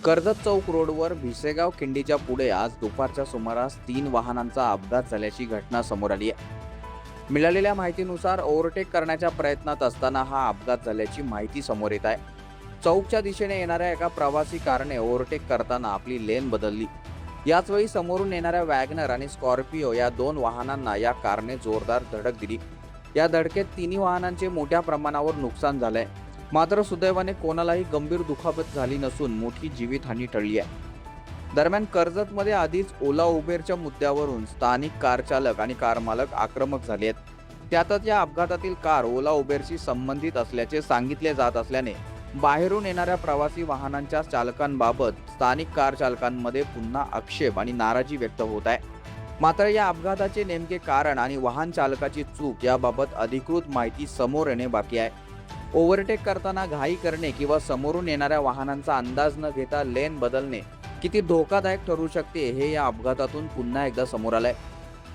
कर्जत चौक रोडवर भिसेगाव खिंडीच्या पुढे आज दुपारच्या सुमारास 3 वाहनांचा अपघात झाल्याची घटना समोर आली आहे। मिळालेल्या माहितीनुसार ओव्हरटेक करण्याच्या प्रयत्नात असताना हा अपघात झाल्याची माहिती समोर येत आहे। चौकच्या दिशेने येणाऱ्या एका प्रवासी कारने ओव्हरटेक करताना आपली लेन बदलली। याच वेळी समोरून येणाऱ्या वॅगनर आणि स्कॉर्पिओ या 2 वाहनांना या कारने जोरदार धडक दिली। या धडकेत तिन्ही वाहनांचे मोठ्या प्रमाणावर नुकसान झालंय। मात्र सुदैवाने कोणालाही गंभीर दुखापत झाली नसून मोठी जीवितहानी टळली आहे। दरम्यान कर्जतमध्ये आधीच ओला उबेरच्या मुद्द्यावरून स्थानिक कार चालक आणि कार मालक आक्रमक झाले आहेत। त्यातच या अपघातातील कार ओला उबेरशी संबंधित असल्याचे सांगितले जात असल्याने बाहेरून येणाऱ्या प्रवासी वाहनांच्या चालकांबाबत स्थानिक कार चालकांमध्ये पुन्हा आक्षेप आणि नाराजी व्यक्त होत आहे। मात्र या अपघाताचे नेमके कारण आणि वाहन चालकाची चूक याबाबत अधिकृत माहिती समोर येणे बाकी आहे। ओव्हरटेक करताना घाई करणे किंवा समोरून येणाऱ्या वाहनांचा अंदाज न घेता लेन बदलणे किती धोकादायक ठरू शकते हे या अपघातातून पुन्हा एकदा समोर आलंय।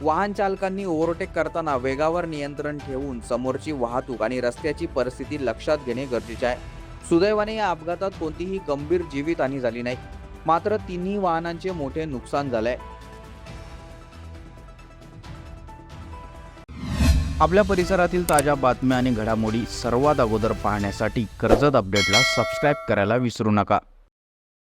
वाहन चालकांनी ओव्हरटेक करताना वेगावर नियंत्रण ठेवून समोरची वाहतूक आणि रस्त्याची परिस्थिती लक्षात घेणे गरजेचे आहे। सुदैवाने या अपघातात कोणतीही गंभीर जीवितहानी झाली नाही, मात्र तिन्ही वाहनांचे मोठे नुकसान झालंय। आपल्या परिसरातील ताज्या बातम्या आणि घडामोडी सर्वात अगोदर पाहण्यासाठी कर्जत अपडेटला सबस्क्राइब करायला विसरू नका।